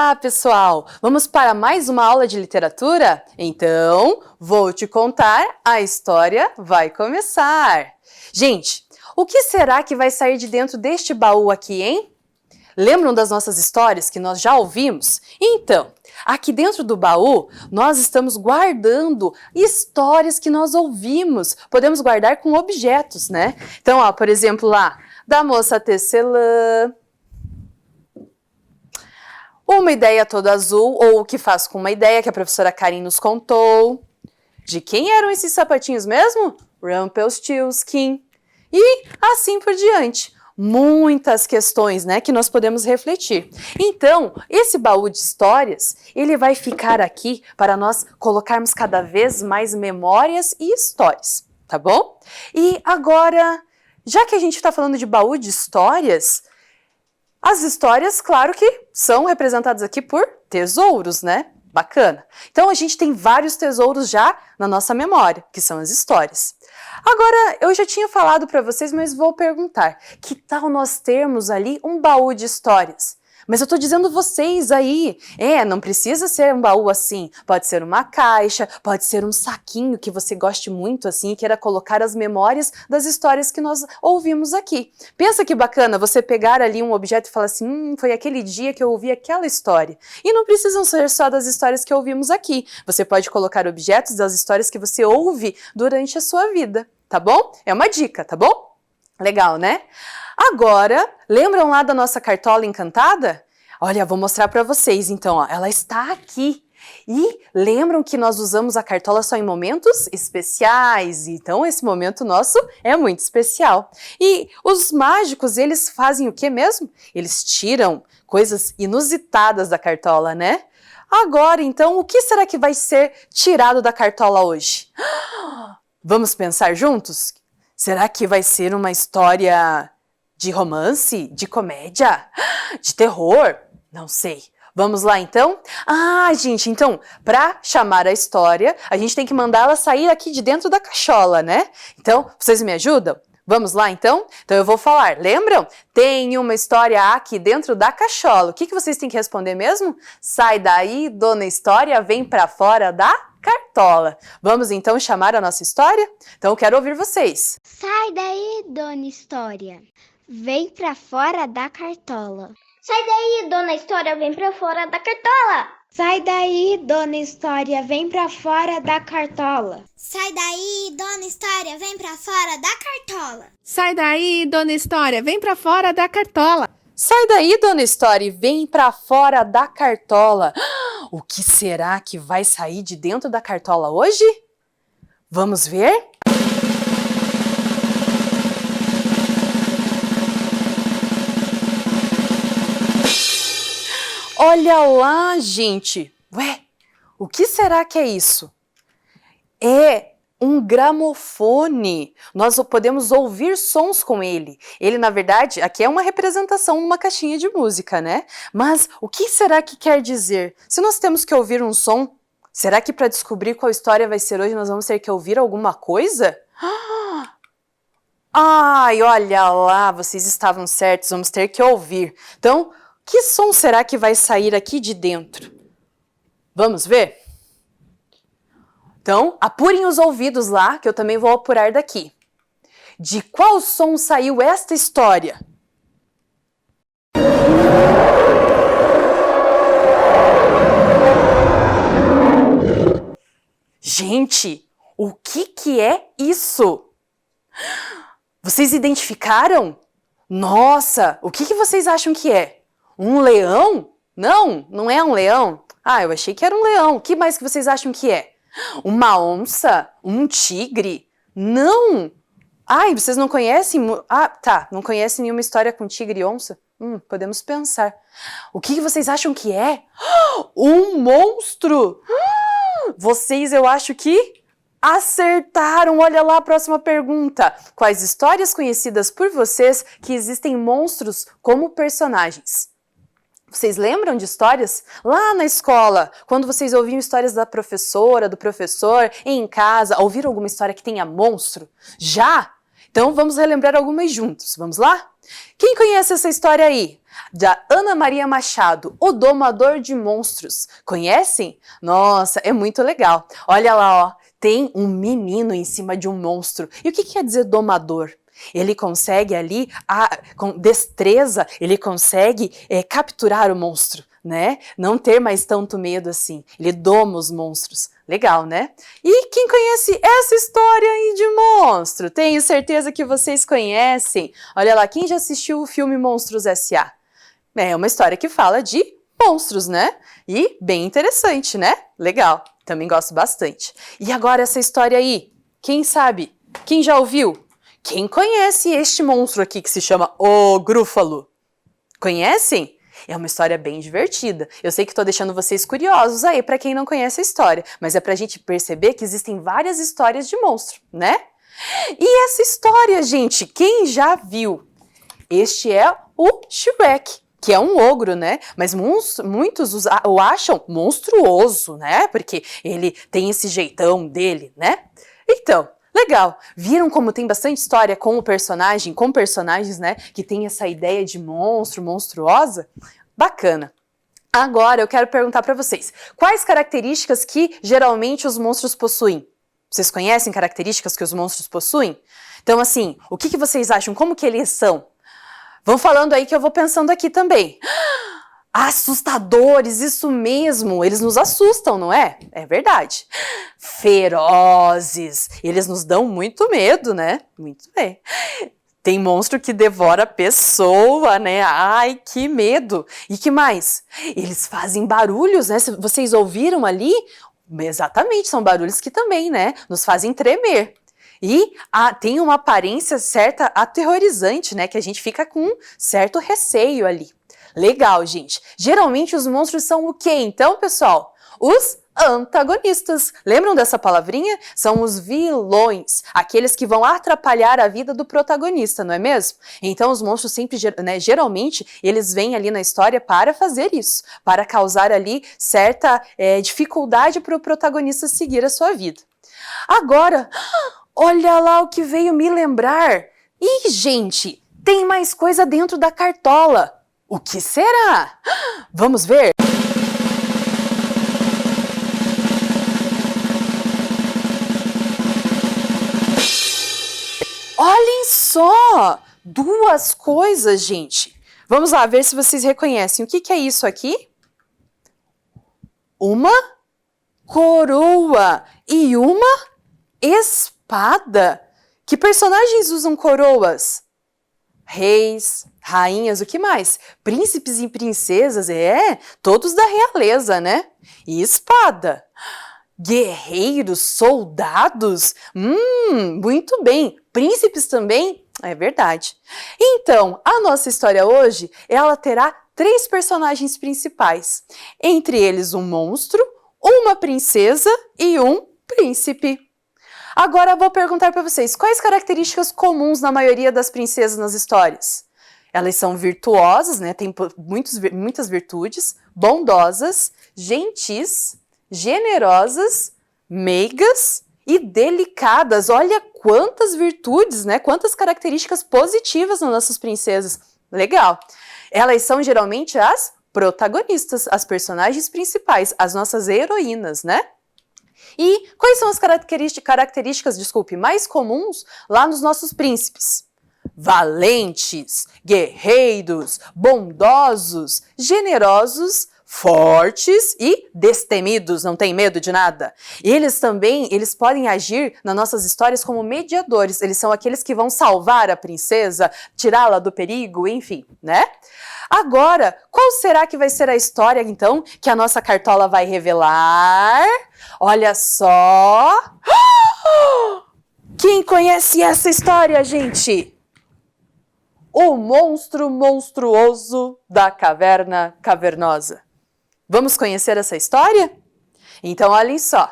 Olá, pessoal! Vamos para mais uma aula de literatura? Então, vou te contar, a história vai começar! Gente, o que será que vai sair de dentro deste baú aqui, hein? Lembram das nossas histórias que nós já ouvimos? Então, aqui dentro do baú, nós estamos guardando histórias que nós ouvimos. Podemos guardar com objetos, né? Então, ó, por exemplo, lá, da moça tecelã, uma ideia toda azul, ou o que faz com uma ideia que a professora Karin nos contou. De quem eram esses sapatinhos mesmo? Rumpelstiltskin. E assim por diante. Muitas questões, né, que nós podemos refletir. Então, esse baú de histórias, ele vai ficar aqui para nós colocarmos cada vez mais memórias e histórias, tá bom? E agora, já que a gente está falando de baú de histórias, as histórias, claro que são representadas aqui por tesouros, né? Bacana. Então, a gente tem vários tesouros já na nossa memória, que são as histórias. Agora, eu já tinha falado para vocês, mas vou perguntar. Que tal nós termos ali um baú de histórias? Mas eu tô dizendo vocês aí, não precisa ser um baú assim, pode ser uma caixa, pode ser um saquinho que você goste muito assim e queira colocar as memórias das histórias que nós ouvimos aqui. Pensa que bacana você pegar ali um objeto e falar assim, foi aquele dia que eu ouvi aquela história. E não precisam ser só das histórias que ouvimos aqui, você pode colocar objetos das histórias que você ouve durante a sua vida, tá bom? É uma dica, tá bom? Legal, né? Agora, lembram lá da nossa cartola encantada? Olha, vou mostrar para vocês então, ó, ela está aqui. E lembram que nós usamos a cartola só em momentos especiais? Então esse momento nosso é muito especial. E os mágicos, eles fazem o que mesmo? Eles tiram coisas inusitadas da cartola, né? Agora, então, o que será que vai ser tirado da cartola hoje? Vamos pensar juntos? Será que vai ser uma história de romance? De comédia? De terror? Não sei. Vamos lá então? Gente, então, para chamar a história, a gente tem que mandar ela sair aqui de dentro da cachola, né? Então, vocês me ajudam? Vamos lá então? Então eu vou falar, lembram? Tem uma história aqui dentro da cachola. O que vocês têm que responder mesmo? Sai daí, dona História, vem pra fora da cartola. Vamos então chamar a nossa história? Então eu quero ouvir vocês. Sai daí, dona História, vem pra fora da cartola. Sai daí, dona História, vem pra fora da cartola. Sai daí, dona História, vem pra fora da cartola. Sai daí, dona História, vem pra fora da cartola. Sai daí, dona História, vem pra fora da cartola. Sai daí, dona História, e vem pra fora da cartola. O que será que vai sair de dentro da cartola hoje? Vamos ver? Olha lá, gente! Ué, o que será que é isso? É um gramofone. Nós podemos ouvir sons com ele. Ele, na verdade, aqui é uma representação numa caixinha de música, né? Mas o que será que quer dizer? Se nós temos que ouvir um som, será que para descobrir qual história vai ser hoje nós vamos ter que ouvir alguma coisa? Ai, olha lá, vocês estavam certos, vamos ter que ouvir. Então, que som será que vai sair aqui de dentro? Vamos ver? Então, apurem os ouvidos lá, que eu também vou apurar daqui. De qual som saiu esta história? Gente, o que é isso? Vocês identificaram? Nossa, o que vocês acham que é? Um leão? Não, não é um leão. Eu achei que era um leão. O que mais que vocês acham que é? Uma onça? Um tigre? Não! Vocês não conhecem? Não conhecem nenhuma história com tigre e onça? Podemos pensar. O que vocês acham que é? Um monstro! Vocês, eu acho que acertaram! Olha lá a próxima pergunta. Quais histórias conhecidas por vocês que existem monstros como personagens? Vocês lembram de histórias? Lá na escola, quando vocês ouviam histórias da professora, do professor, em casa, ouviram alguma história que tenha monstro? Já? Então vamos relembrar algumas juntos, vamos lá? Quem conhece essa história aí? Da Ana Maria Machado, O Domador de Monstros. Conhecem? Nossa, é muito legal. Olha lá, ó, tem um menino em cima de um monstro. E o que quer dizer domador? Ele consegue ali, com destreza, ele consegue capturar o monstro, né? Não ter mais tanto medo assim. Ele doma os monstros. Legal, né? E quem conhece essa história aí de monstro? Tenho certeza que vocês conhecem. Olha lá, quem já assistiu o filme Monstros S.A.? É uma história que fala de monstros, né? E bem interessante, né? Legal, também gosto bastante. E agora essa história aí, quem sabe? Quem já ouviu? Quem conhece este monstro aqui que se chama O Grúfalo? Conhecem? É uma história bem divertida. Eu sei que estou deixando vocês curiosos aí para quem não conhece a história, mas é para a gente perceber que existem várias histórias de monstro, né? E essa história, gente, quem já viu? Este é o Shrek, que é um ogro, né? Mas muitos o acham monstruoso, né? Porque ele tem esse jeitão dele, né? Então, legal. Viram como tem bastante história com personagens, né? Que tem essa ideia de monstro, monstruosa? Bacana. Agora eu quero perguntar para vocês, quais características que geralmente os monstros possuem? Vocês conhecem características que os monstros possuem? Então, assim, o que vocês acham? Como que eles são? Vão falando aí que eu vou pensando aqui também. Assustadores, isso mesmo, eles nos assustam, não é? É verdade. Ferozes, eles nos dão muito medo, né? Muito bem. Tem monstro que devora a pessoa, né? Ai, que medo. E que mais? Eles fazem barulhos, né? Vocês ouviram ali? Exatamente, são barulhos que também, né? Nos fazem tremer. E tem uma aparência certa aterrorizante, né? Que a gente fica com um certo receio ali. Legal, gente. Geralmente os monstros são o quê, então, pessoal? Os antagonistas. Lembram dessa palavrinha? São os vilões, aqueles que vão atrapalhar a vida do protagonista, não é mesmo? Então os monstros sempre, né, geralmente, eles vêm ali na história para fazer isso, para causar ali certa dificuldade para o protagonista seguir a sua vida. Agora, olha lá o que veio me lembrar. Ih, gente, tem mais coisa dentro da cartola. O que será? Vamos ver? Olhem só! Duas coisas, gente. Vamos lá ver se vocês reconhecem. O que é isso aqui? Uma coroa e uma espada. Que personagens usam coroas? Reis, rainhas, o que mais? Príncipes e princesas, todos da realeza, né? E espada. Guerreiros, soldados, muito bem. Príncipes também, é verdade. Então, a nossa história hoje, ela terá 3 personagens principais. Entre eles um monstro, uma princesa e um príncipe. Agora eu vou perguntar para vocês, quais características comuns na maioria das princesas nas histórias? Elas são virtuosas, né? Tem muitas virtudes, bondosas, gentis, generosas, meigas e delicadas. Olha quantas virtudes, né? Quantas características positivas nas nossas princesas. Legal. Elas são geralmente as protagonistas, as personagens principais, as nossas heroínas, né? E quais são as características, mais comuns lá nos nossos príncipes? Valentes, guerreiros, bondosos, generosos, fortes e destemidos, não tem medo de nada. Eles podem agir nas nossas histórias como mediadores, eles são aqueles que vão salvar a princesa, tirá-la do perigo, enfim, né? Agora, qual será que vai ser a história, então, que a nossa cartola vai revelar? Olha só! Quem conhece essa história, gente? O monstro monstruoso da caverna cavernosa. Vamos conhecer essa história? Então, olhem só.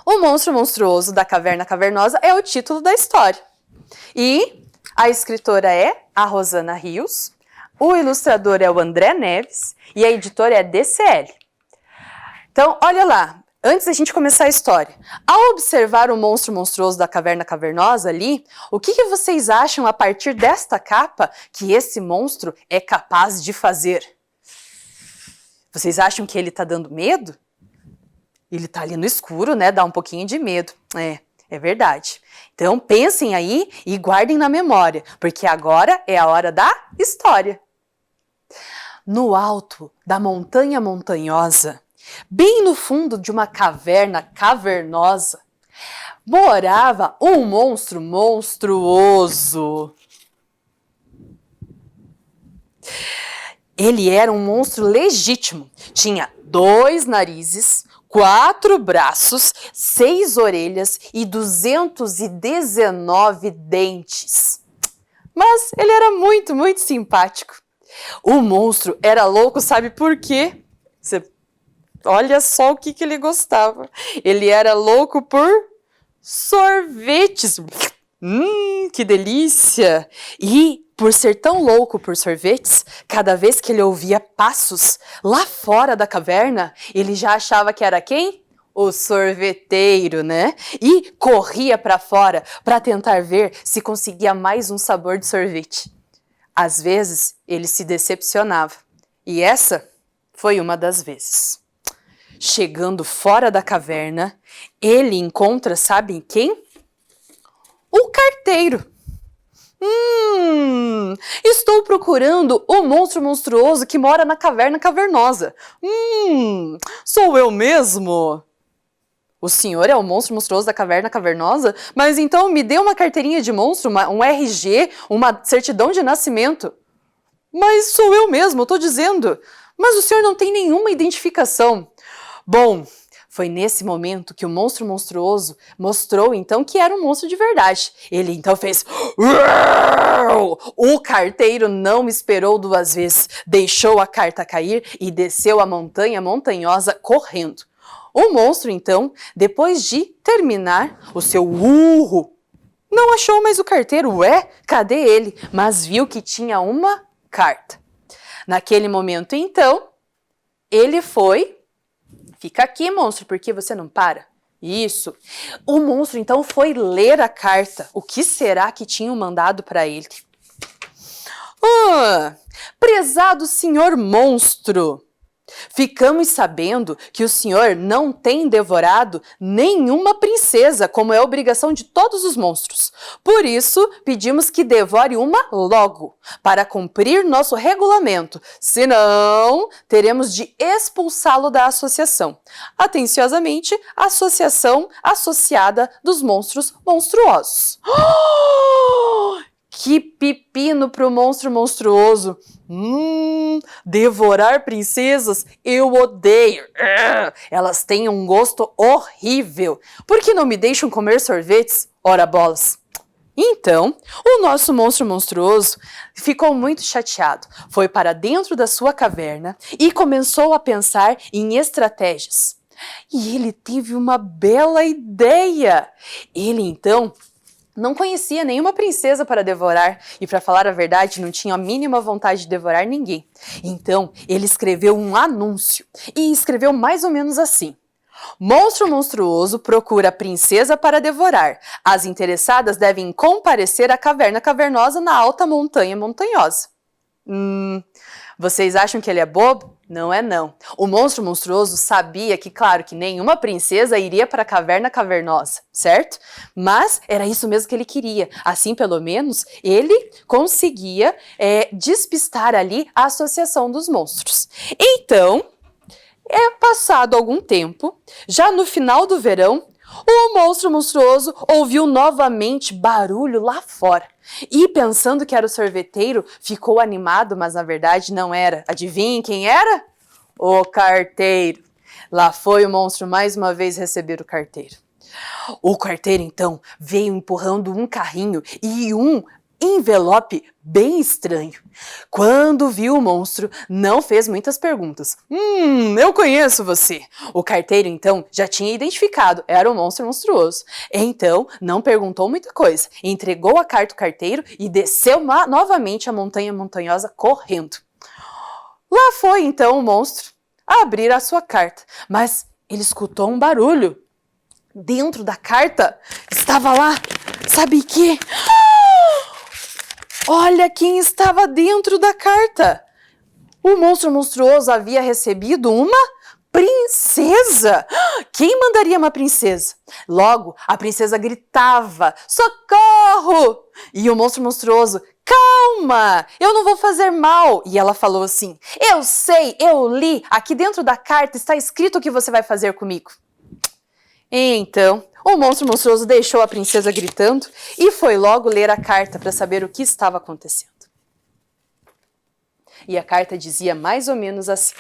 O monstro monstruoso da caverna cavernosa é o título da história. E a escritora é a Rosana Rios, o ilustrador é o André Neves e a editora é a DCL. Então, olha lá. antes da gente começar a história, ao observar o monstro monstruoso da caverna cavernosa ali, o que vocês acham a partir desta capa que esse monstro é capaz de fazer? Vocês acham que ele tá dando medo? Ele tá ali no escuro, né? Dá um pouquinho de medo. É verdade. Então pensem aí e guardem na memória, porque agora é a hora da história. No alto da montanha montanhosa, bem no fundo de uma caverna cavernosa, morava um monstro monstruoso. Ele era um monstro legítimo. Tinha 2 narizes, 4 braços, 6 orelhas e 219 dentes. Mas ele era muito, muito simpático. O monstro era louco, sabe por quê? Olha só o que ele gostava. Ele era louco por sorvetes. Que delícia! E por ser tão louco por sorvetes, cada vez que ele ouvia passos lá fora da caverna, ele já achava que era quem? O sorveteiro, né? E corria para fora para tentar ver se conseguia mais um sabor de sorvete. Às vezes, ele se decepcionava. E essa foi uma das vezes. Chegando fora da caverna, ele encontra, sabem quem? O carteiro. Estou procurando o monstro monstruoso que mora na caverna cavernosa. Sou eu mesmo? O senhor é o monstro monstruoso da caverna cavernosa? Mas então me dê uma carteirinha de monstro, um RG, uma certidão de nascimento. Mas sou eu mesmo, eu tô dizendo. Mas o senhor não tem nenhuma identificação. Bom, foi nesse momento que o monstro monstruoso mostrou então que era um monstro de verdade. Ele então fez... O carteiro não esperou 2 vezes, deixou a carta cair e desceu a montanha montanhosa correndo. O monstro então, depois de terminar o seu urro, não achou mais o carteiro. Ué, cadê ele? Mas viu que tinha uma carta. Naquele momento então, ele foi... Fica aqui, monstro, porque você não para? Isso. O monstro, então, foi ler a carta. O que será que tinham mandado para ele? Prezado senhor monstro, ficamos sabendo que o senhor não tem devorado nenhuma princesa, como é a obrigação de todos os monstros. Por isso, pedimos que devore uma logo, para cumprir nosso regulamento. Senão, teremos de expulsá-lo da associação. Atenciosamente, Associação Associada dos Monstros Monstruosos. Que pepino pro monstro monstruoso. Devorar princesas eu odeio. Elas têm um gosto horrível. Por que não me deixam comer sorvetes? Ora bolas. Então, o nosso monstro monstruoso ficou muito chateado. Foi para dentro da sua caverna e começou a pensar em estratégias. E ele teve uma bela ideia. Ele então... não conhecia nenhuma princesa para devorar e, para falar a verdade, não tinha a mínima vontade de devorar ninguém. Então, ele escreveu um anúncio e escreveu mais ou menos assim: monstro monstruoso procura princesa para devorar. As interessadas devem comparecer à caverna cavernosa na alta montanha montanhosa. Vocês acham que ele é bobo? Não é não. O monstro monstruoso sabia que, claro, que nenhuma princesa iria para a caverna cavernosa, certo? Mas era isso mesmo que ele queria. Assim, pelo menos, ele conseguia despistar ali a associação dos monstros. Então, passado algum tempo, já no final do verão, o monstro monstruoso ouviu novamente barulho lá fora. E pensando que era o sorveteiro, ficou animado, mas na verdade não era. Adivinhem quem era? O carteiro. Lá foi o monstro mais uma vez receber o carteiro. O carteiro então veio empurrando um carrinho e um envelope bem estranho. Quando viu o monstro, não fez muitas perguntas. Eu conheço você. O carteiro, então, já tinha identificado, era o monstro monstruoso. Então, não perguntou muita coisa. Entregou a carta ao carteiro e desceu novamente a montanha montanhosa correndo. Lá foi, então, o monstro abrir a sua carta. Mas ele escutou um barulho. Dentro da carta estava lá, sabe que? Olha quem estava dentro da carta. O monstro monstruoso havia recebido uma princesa. Quem mandaria uma princesa? Logo, a princesa gritava, socorro! E o monstro monstruoso, calma, eu não vou fazer mal. E ela falou assim, eu sei, eu li, aqui dentro da carta está escrito o que você vai fazer comigo. Então, o monstro monstruoso deixou a princesa gritando e foi logo ler a carta para saber o que estava acontecendo. E a carta dizia mais ou menos assim.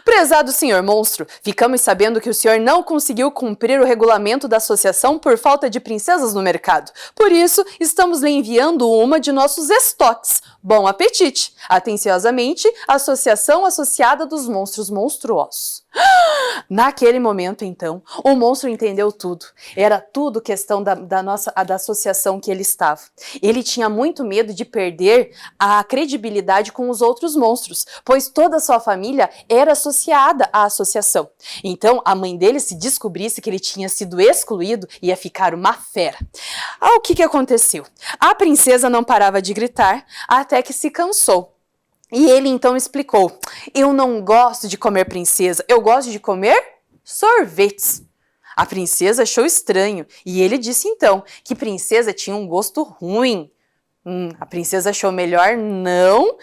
Prezado senhor monstro, ficamos sabendo que o senhor não conseguiu cumprir o regulamento da associação por falta de princesas no mercado. Por isso, estamos lhe enviando uma de nossos estoques. Bom apetite! Atenciosamente, Associação Associada dos Monstros Monstruosos. Naquele momento, então, o monstro entendeu tudo. Era tudo questão da associação que ele estava. Ele tinha muito medo de perder a credibilidade com os outros monstros, pois toda a sua família era associada à associação. Então, a mãe dele, se descobrisse que ele tinha sido excluído, ia ficar uma fera. O que aconteceu? A princesa não parava de gritar até que se cansou. E ele então explicou, eu não gosto de comer princesa, eu gosto de comer sorvetes. A princesa achou estranho e ele disse então que princesa tinha um gosto ruim. A princesa achou melhor não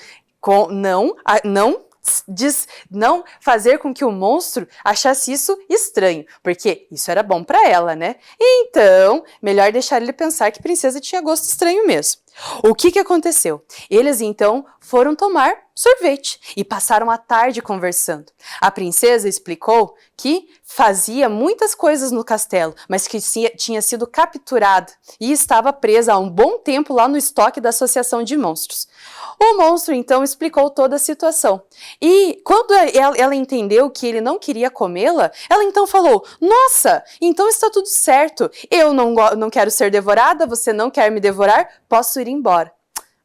fazer com que o monstro achasse isso estranho, porque isso era bom para ela, né? Então, melhor deixar ele pensar que princesa tinha gosto estranho mesmo. O que aconteceu? Eles então foram tomar sorvete e passaram a tarde conversando. A princesa explicou que fazia muitas coisas no castelo, mas que tinha sido capturada e estava presa há um bom tempo lá no estoque da Associação de Monstros. O monstro então explicou toda a situação e quando ela entendeu que ele não queria comê-la, ela então falou, nossa, então está tudo certo, eu não quero ser devorada, você não quer me devorar, posso ir embora.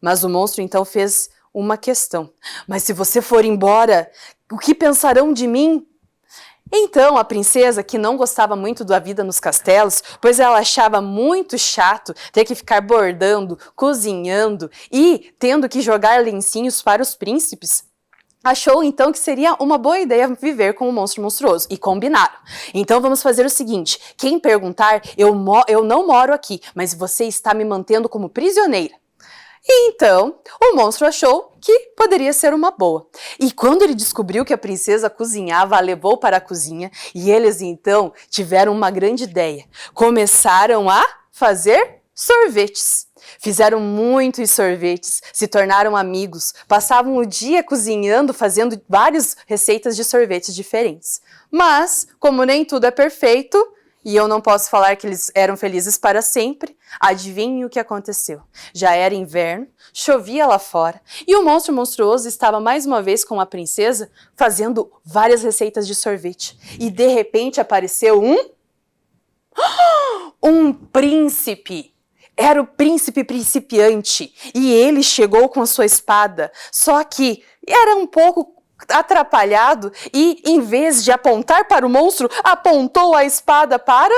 Mas o monstro então fez uma questão, mas se você for embora, o que pensarão de mim? Então, a princesa, que não gostava muito da vida nos castelos, pois ela achava muito chato ter que ficar bordando, cozinhando e tendo que jogar lencinhos para os príncipes, achou então que seria uma boa ideia viver com o monstro monstruoso e combinaram. Então vamos fazer o seguinte, quem perguntar, eu não moro aqui, mas você está me mantendo como prisioneira. E então, o monstro achou que poderia ser uma boa. E quando ele descobriu que a princesa cozinhava, a levou para a cozinha e eles então tiveram uma grande ideia. Começaram a fazer sorvetes. Fizeram muitos sorvetes, se tornaram amigos, passavam o dia cozinhando, fazendo várias receitas de sorvetes diferentes. Mas, como nem tudo é perfeito, e eu não posso falar que eles eram felizes para sempre, adivinhe o que aconteceu. Já era inverno, chovia lá fora, e o monstro monstruoso estava mais uma vez com a princesa fazendo várias receitas de sorvete. E de repente apareceu um príncipe. Era o príncipe principiante, e ele chegou com a sua espada, só que era um pouco atrapalhado e, em vez de apontar para o monstro, apontou a espada para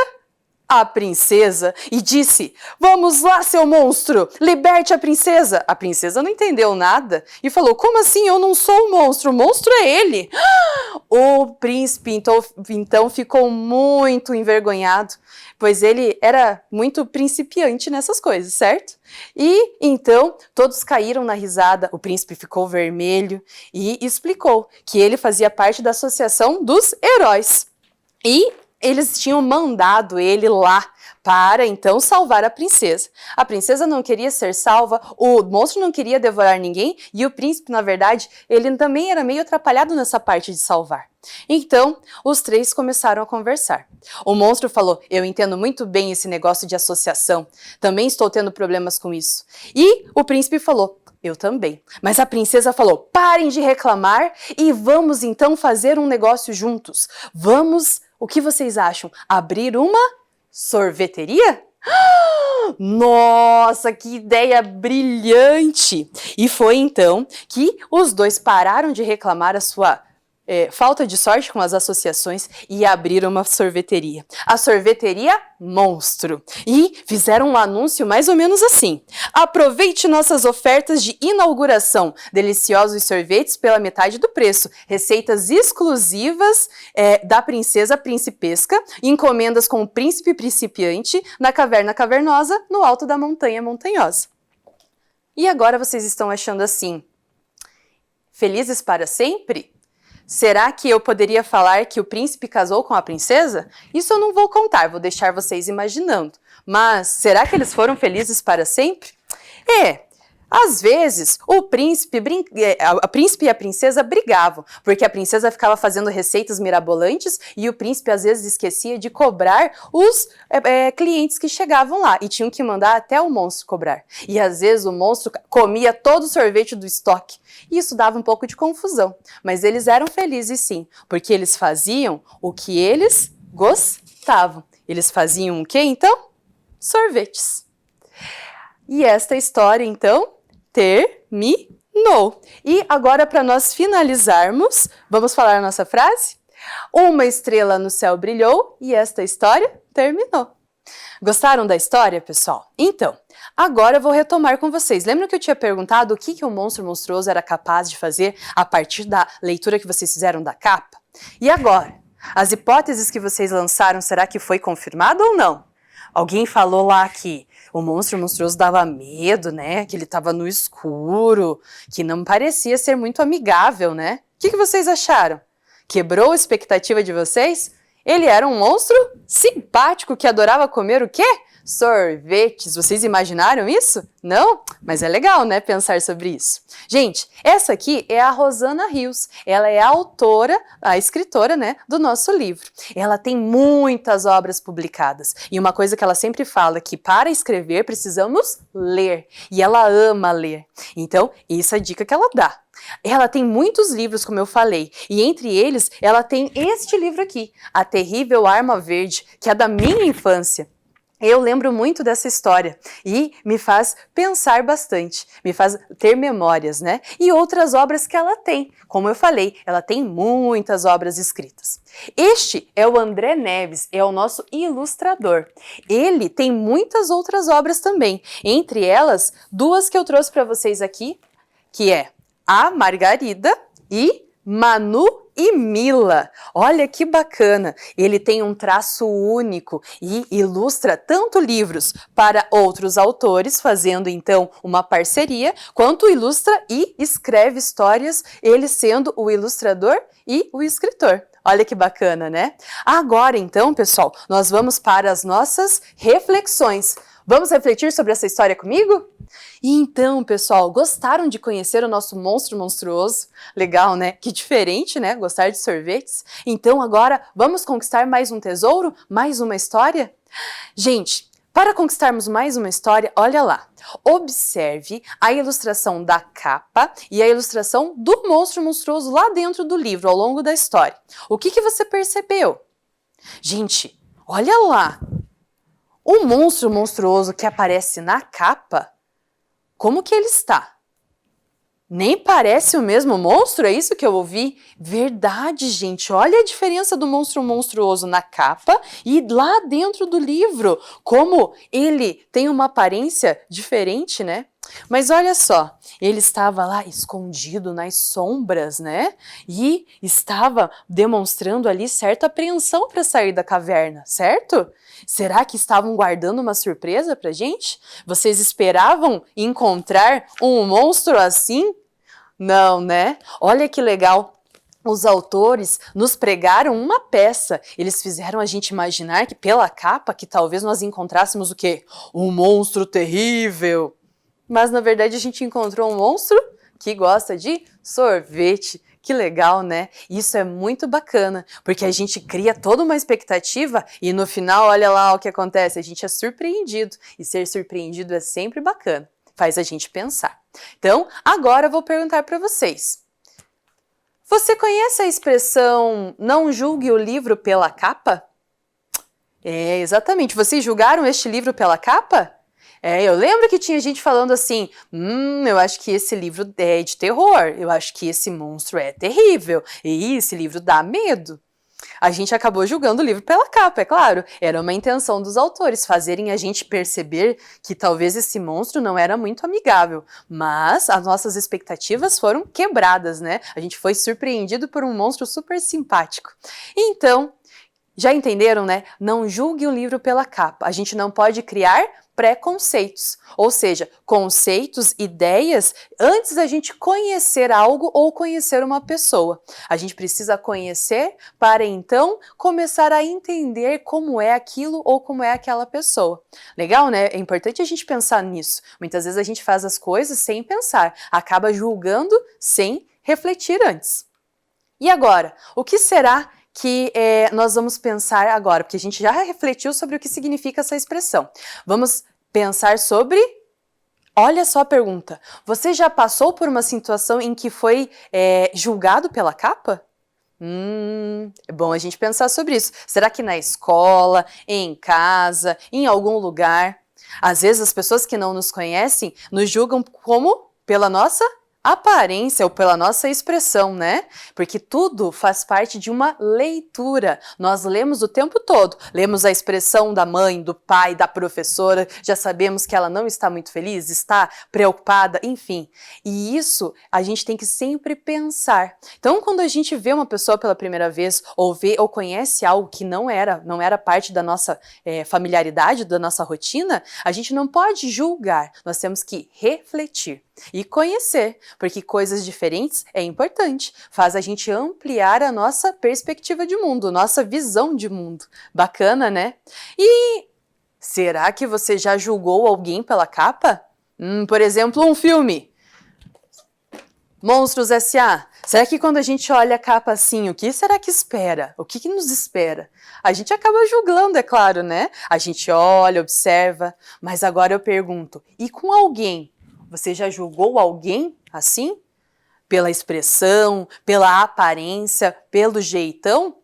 a princesa e disse, vamos lá, seu monstro, liberte a princesa. A princesa não entendeu nada e falou, como assim? Eu não sou o monstro é ele. O príncipe então ficou muito envergonhado, pois ele era muito principiante nessas coisas, certo? E então todos caíram na risada, o príncipe ficou vermelho e explicou que ele fazia parte da Associação dos Heróis. E eles tinham mandado ele lá para, então, salvar a princesa. A princesa não queria ser salva, o monstro não queria devorar ninguém e o príncipe, na verdade, ele também era meio atrapalhado nessa parte de salvar. Então, os três começaram a conversar. O monstro falou, eu entendo muito bem esse negócio de associação, também estou tendo problemas com isso. E o príncipe falou, eu também. Mas a princesa falou, parem de reclamar e vamos então fazer um negócio juntos. Vamos, o que vocês acham? Abrir uma sorveteria? Nossa, que ideia brilhante! E foi então que os dois pararam de reclamar a sua falta de sorte com as associações e abriram uma sorveteria. A sorveteria Monstro. E fizeram um anúncio mais ou menos assim: aproveite nossas ofertas de inauguração. Deliciosos sorvetes pela metade do preço. Receitas exclusivas da princesa principesca. Encomendas com o príncipe principiante na caverna cavernosa no alto da montanha montanhosa. E agora vocês estão achando assim: felizes para sempre? Será que eu poderia falar que o príncipe casou com a princesa? Isso eu não vou contar, vou deixar vocês imaginando. Mas será que eles foram felizes para sempre? Às vezes o príncipe e a princesa brigavam, porque a princesa ficava fazendo receitas mirabolantes e o príncipe às vezes esquecia de cobrar os clientes que chegavam lá e tinham que mandar até o monstro cobrar. E às vezes o monstro comia todo o sorvete do estoque. E isso dava um pouco de confusão, mas eles eram felizes sim, porque eles faziam o que eles gostavam. Eles faziam o quê então? Sorvetes. E esta história então terminou. E agora, para nós finalizarmos, vamos falar a nossa frase? Uma estrela no céu brilhou e esta história terminou. Gostaram da história, pessoal? Então, agora eu vou retomar com vocês. Lembram que eu tinha perguntado o que o monstro monstruoso era capaz de fazer a partir da leitura que vocês fizeram da capa? E agora? As hipóteses que vocês lançaram, será que foi confirmado ou não? Alguém falou lá que o monstro monstruoso dava medo, né? Que ele estava no escuro, que não parecia ser muito amigável, né? O que vocês acharam? Quebrou a expectativa de vocês? Ele era um monstro simpático que adorava comer o quê? Sorvetes. Vocês imaginaram isso? Não? Mas é legal, né, pensar sobre isso. Gente, essa aqui é a Rosana Rios. Ela é a autora, a escritora, né, do nosso livro. Ela tem muitas obras publicadas. E uma coisa que ela sempre fala é que para escrever precisamos ler. E ela ama ler. Então, essa é a dica que ela dá. Ela tem muitos livros, como eu falei, e entre eles ela tem este livro aqui, A Terrível Arma Verde, que é da minha infância. Eu lembro muito dessa história e me faz pensar bastante, me faz ter memórias, né? E outras obras que ela tem. Como eu falei, ela tem muitas obras escritas. Este é o André Neves, é o nosso ilustrador. Ele tem muitas outras obras também, entre elas duas que eu trouxe para vocês aqui, que é A Margarida e Manu e Mila. Olha que bacana! Ele tem um traço único e ilustra tanto livros para outros autores, fazendo então uma parceria, quanto ilustra e escreve histórias, ele sendo o ilustrador e o escritor. Olha que bacana, né? Agora então, pessoal, nós vamos para as nossas reflexões. Vamos refletir sobre essa história comigo? E então, pessoal, gostaram de conhecer o nosso monstro monstruoso? Legal, né? Que diferente, né? Gostar de sorvetes? Então agora, vamos conquistar mais um tesouro? Mais uma história? Gente, para conquistarmos mais uma história, olha lá. Observe a ilustração da capa e a ilustração do monstro monstruoso lá dentro do livro, ao longo da história. O que você percebeu? Gente, olha lá. O monstro monstruoso que aparece na capa, como que ele está? Nem parece o mesmo monstro? É isso que eu ouvi? Verdade, gente. Olha a diferença do monstro monstruoso na capa e lá dentro do livro. Como ele tem uma aparência diferente, né? Mas olha só, ele estava lá escondido nas sombras, né? E estava demonstrando ali certa apreensão para sair da caverna, certo? Será que estavam guardando uma surpresa pra gente? Vocês esperavam encontrar um monstro assim? Não, né? Olha que legal. Os autores nos pregaram uma peça. Eles fizeram a gente imaginar que pela capa que talvez nós encontrássemos o quê? Um monstro terrível. Mas na verdade a gente encontrou um monstro que gosta de sorvete. Que legal, né? Isso é muito bacana, porque a gente cria toda uma expectativa e no final, olha lá o que acontece, a gente é surpreendido. E ser surpreendido é sempre bacana, faz a gente pensar. Então, agora eu vou perguntar para vocês. Você conhece a expressão não julgue o livro pela capa? É, exatamente. Vocês julgaram este livro pela capa? Eu lembro que tinha gente falando assim, eu acho que esse livro é de terror, eu acho que esse monstro é terrível, e esse livro dá medo. A gente acabou julgando o livro pela capa, é claro. Era uma intenção dos autores, fazerem a gente perceber que talvez esse monstro não era muito amigável. Mas as nossas expectativas foram quebradas, né? A gente foi surpreendido por um monstro super simpático. Então, já entenderam, né? Não julgue o livro pela capa. A gente não pode criar preconceitos, ou seja, conceitos, ideias, antes da gente conhecer algo ou conhecer uma pessoa. A gente precisa conhecer para então começar a entender como é aquilo ou como é aquela pessoa. Legal, né? É importante a gente pensar nisso. Muitas vezes a gente faz as coisas sem pensar, acaba julgando sem refletir antes. E agora, o que será que nós vamos pensar agora? Porque a gente já refletiu sobre o que significa essa expressão. Vamos pensar sobre... Olha só a pergunta. Você já passou por uma situação em que foi julgado pela capa? É bom a gente pensar sobre isso. Será que na escola, em casa, em algum lugar? Às vezes as pessoas que não nos conhecem nos julgam como? Pela nossa aparência ou pela nossa expressão, né? Porque tudo faz parte de uma leitura. Nós lemos o tempo todo. Lemos a expressão da mãe, do pai, da professora, já sabemos que ela não está muito feliz, está preocupada, enfim. E isso a gente tem que sempre pensar. Então, quando a gente vê uma pessoa pela primeira vez, ou vê ou conhece algo que não era parte da nossa familiaridade, da nossa rotina, a gente não pode julgar. Nós temos que refletir e conhecer, porque coisas diferentes é importante, faz a gente ampliar a nossa perspectiva de mundo, nossa visão de mundo. Bacana, né? E será que você já julgou alguém pela capa? Por exemplo, um filme, Monstros S.A. Será que quando a gente olha a capa assim, o que será que espera? O que nos espera? A gente acaba julgando, é claro, né? A gente olha, observa, mas agora eu pergunto, e com alguém? Você já julgou alguém assim? Pela expressão, pela aparência, pelo jeitão?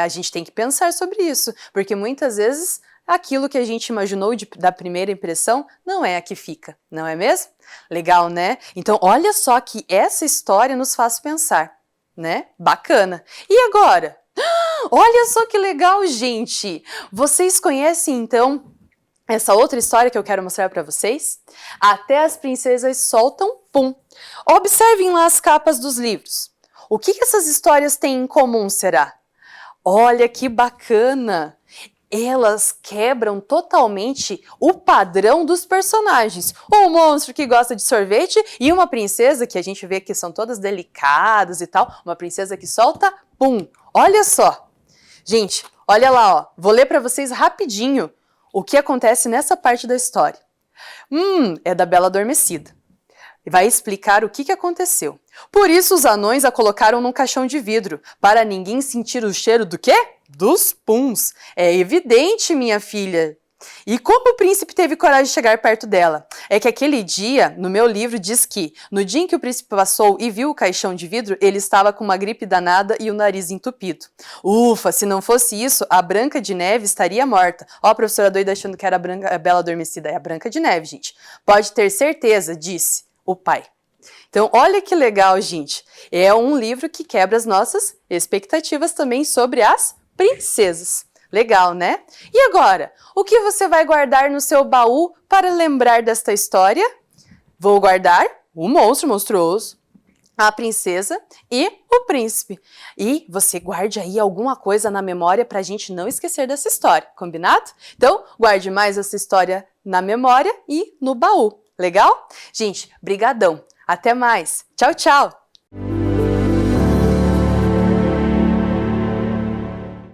A gente tem que pensar sobre isso, porque muitas vezes aquilo que a gente imaginou da primeira impressão não é a que fica, não é mesmo? Legal, né? Então, olha só que essa história nos faz pensar, né? Bacana. E agora? Olha só que legal, gente! Vocês conhecem, então, essa outra história que eu quero mostrar para vocês? Até as princesas soltam pum. Observem lá as capas dos livros. O que essas histórias têm em comum, será? Olha que bacana! Elas quebram totalmente o padrão dos personagens. Um monstro que gosta de sorvete e uma princesa que a gente vê que são todas delicadas e tal. Uma princesa que solta pum. Olha só! Gente, olha lá, ó. Vou ler para vocês rapidinho o que acontece nessa parte da história. É da Bela Adormecida. Vai explicar o que aconteceu. Por isso os anões a colocaram num caixão de vidro, para ninguém sentir o cheiro do quê? Dos puns. É evidente, minha filha. E como o príncipe teve coragem de chegar perto dela? É que aquele dia, no meu livro, diz que, no dia em que o príncipe passou e viu o caixão de vidro, ele estava com uma gripe danada e o nariz entupido. Ufa, se não fosse isso, a Branca de Neve estaria morta. Ó, a professora doida achando que era a Bela Adormecida. É a Branca de Neve, gente. Pode ter certeza, disse o pai. Então, olha que legal, gente. É um livro que quebra as nossas expectativas também sobre as princesas. Legal, né? E agora, o que você vai guardar no seu baú para lembrar desta história? Vou guardar o monstro monstruoso, a princesa e o príncipe. E você guarde aí alguma coisa na memória para a gente não esquecer dessa história, combinado? Então, guarde mais essa história na memória e no baú. Legal? Gente, brigadão. Até mais. Tchau, tchau.